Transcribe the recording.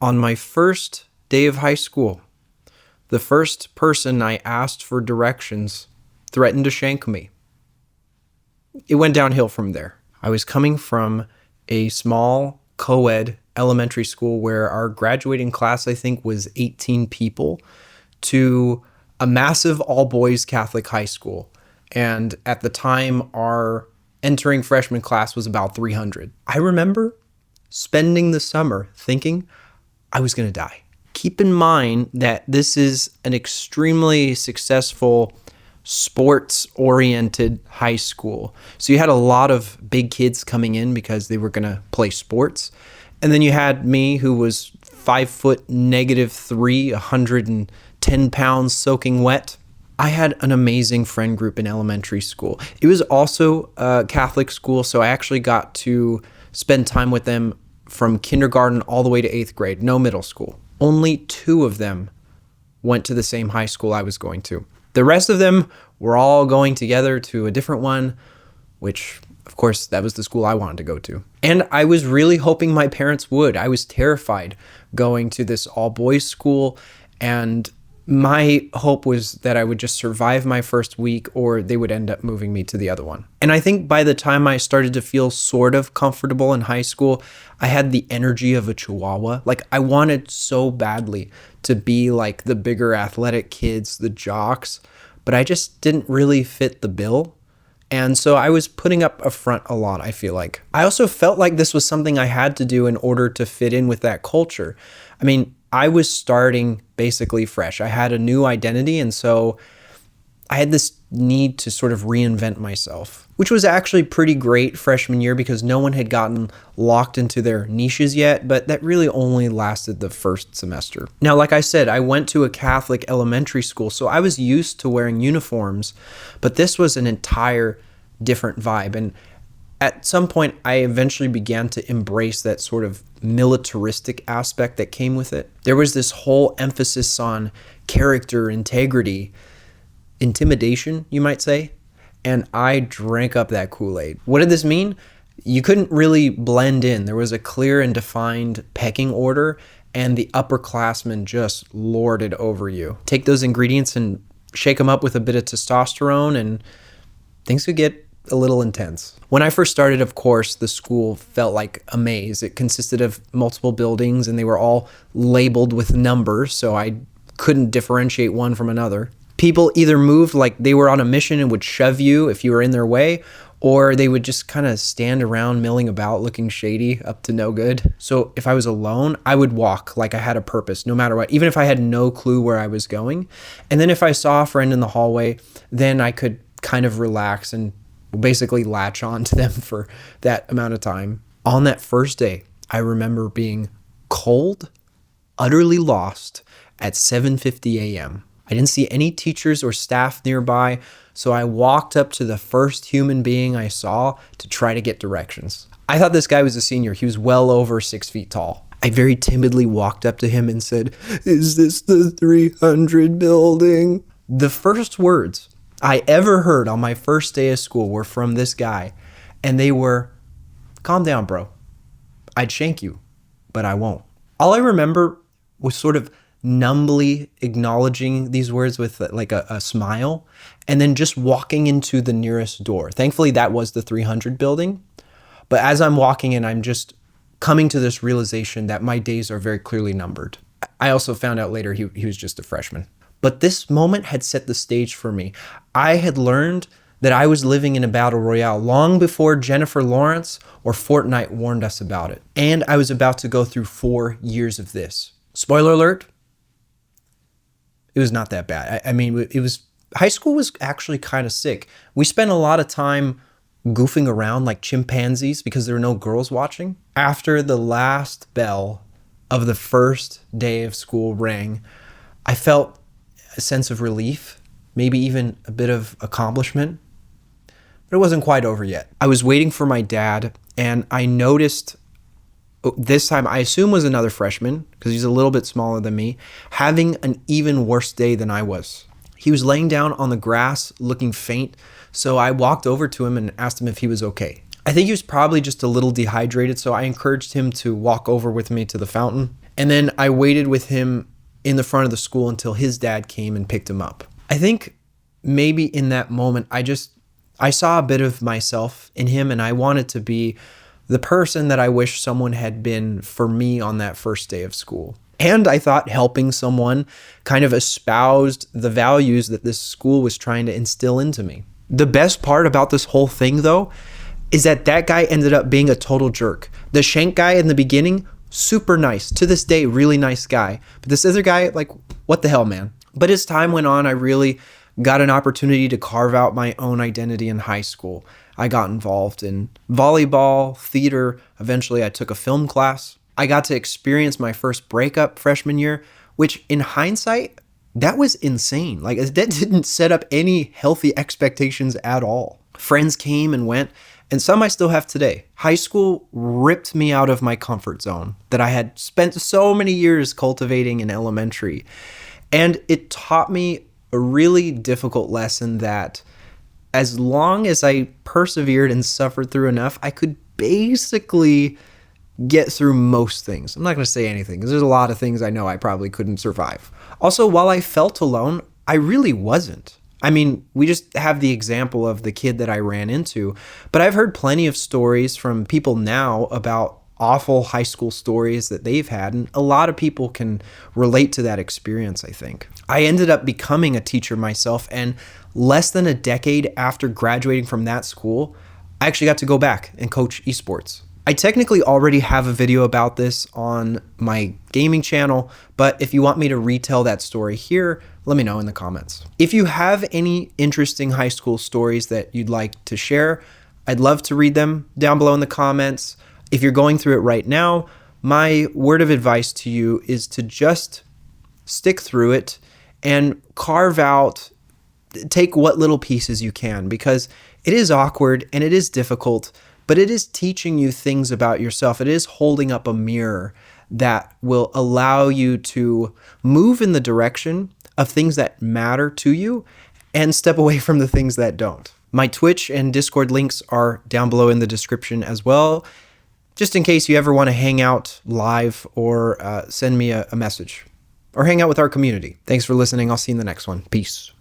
On my first day of high school, the first person I asked for directions threatened to shank me. It went downhill from there. I was coming from a small co-ed elementary school where our graduating class, I think, was 18 people, to a massive all-boys Catholic high school. And at the time, our entering freshman class was about 300. I remember spending the summer thinking I was going to die. Keep in mind that this is an extremely successful sports-oriented high school. So you had a lot of big kids coming in because they were going to play sports. And then you had me, who was 5 foot -3, 110 pounds soaking wet. I had an amazing friend group in elementary school. It was also a Catholic school, so I actually got to spend time with them from kindergarten all the way to 8th grade, no middle school. Only 2 of them went to the same high school I was going to. The rest of them were all going together to a different one, which, of course, that was the school I wanted to go to. And I was really hoping my parents would. I was terrified going to this all-boys school, and my hope was that I would just survive my first week, or they would end up moving me to the other one. And I think by the time I started to feel sort of comfortable in high school, I had the energy of a chihuahua. Like, I wanted so badly to be like the bigger athletic kids, the jocks, but I just didn't really fit the bill. And so I was putting up a front a lot, I feel like. I also felt like this was something I had to do in order to fit in with that culture. I mean, I was starting basically fresh. I had a new identity, and so I had this need to sort of reinvent myself, which was actually pretty great freshman year because no one had gotten locked into their niches yet, but that really only lasted the first semester. Now, like I said, I went to a Catholic elementary school, so I was used to wearing uniforms, but this was an entire different vibe. And at some point, I eventually began to embrace that sort of militaristic aspect that came with it. There was this whole emphasis on character, integrity, intimidation, you might say, and I drank up that Kool-Aid. What did this mean? You couldn't really blend in. There was a clear and defined pecking order, and the upperclassmen just lorded over you. Take those ingredients and shake them up with a bit of testosterone, and things could get a little intense. When I first started, of course, the school felt like a maze. It consisted of multiple buildings, and they were all labeled with numbers, so I couldn't differentiate one from another. People either moved like they were on a mission and would shove you if you were in their way, or they would just kind of stand around milling about looking shady, up to no good. So if I was alone, I would walk like I had a purpose, no matter what, even if I had no clue where I was going. And then if I saw a friend in the hallway, then I could kind of relax and basically latch on to them for that amount of time. On that first day, I remember being cold, utterly lost at 7:50 a.m. I didn't see any teachers or staff nearby, so I walked up to the first human being I saw to try to get directions. I thought this guy was a senior. He was well over 6 feet tall. I very timidly walked up to him and said, "Is this the 300 building?" The first words I ever heard on my first day of school were from this guy, and they were, "Calm down, bro. I'd shank you, but I won't." All I remember was sort of numbly acknowledging these words with like a smile, and then just walking into the nearest door. Thankfully, that was the 300 building. But as I'm walking in, I'm just coming to this realization that my days are very clearly numbered. I also found out later he was just a freshman. But this moment had set the stage for me. I had learned that I was living in a battle royale long before Jennifer Lawrence or Fortnite warned us about it. And I was about to go through 4 years of this. Spoiler alert, it was not that bad. I mean, high school was actually kind of sick. We spent a lot of time goofing around like chimpanzees because there were no girls watching. After the last bell of the first day of school rang, I felt a sense of relief, maybe even a bit of accomplishment, but it wasn't quite over yet. I was waiting for my dad, and I noticed this time, I assume was another freshman, because he's a little bit smaller than me, having an even worse day than I was. He was laying down on the grass, looking faint, so I walked over to him and asked him if he was okay. I think he was probably just a little dehydrated, so I encouraged him to walk over with me to the fountain. And then I waited with him in the front of the school until his dad came and picked him up. I think maybe in that moment, I saw a bit of myself in him, and I wanted to be the person that I wish someone had been for me on that first day of school. And I thought helping someone kind of espoused the values that this school was trying to instill into me. The best part about this whole thing, though, is that guy ended up being a total jerk. The Shank guy in the beginning, super nice. To this day, really nice guy. But this other guy, like, what the hell, man? But as time went on, I really got an opportunity to carve out my own identity in high school. I got involved in volleyball, theater. Eventually, I took a film class. I got to experience my first breakup freshman year, which in hindsight, that was insane. Like, that didn't set up any healthy expectations at all. Friends came and went, and some I still have today. High school ripped me out of my comfort zone that I had spent so many years cultivating in elementary. And it taught me a really difficult lesson that as long as I persevered and suffered through enough, I could basically get through most things. I'm not going to say anything because there's a lot of things I know I probably couldn't survive. Also, while I felt alone, I really wasn't. I mean, we just have the example of the kid that I ran into, but I've heard plenty of stories from people now about awful high school stories that they've had, and a lot of people can relate to that experience, I think. I ended up becoming a teacher myself, and less than a decade after graduating from that school, I actually got to go back and coach esports. I technically already have a video about this on my gaming channel, but if you want me to retell that story here, let me know in the comments. If you have any interesting high school stories that you'd like to share, I'd love to read them down below in the comments. If you're going through it right now, my word of advice to you is to just stick through it and take what little pieces you can, because it is awkward and it is difficult, but it is teaching you things about yourself. It is holding up a mirror that will allow you to move in the direction of things that matter to you and step away from the things that don't. My Twitch and Discord links are down below in the description as well, just in case you ever want to hang out live or send me a message or hang out with our community. Thanks for listening. I'll see you in the next one. Peace.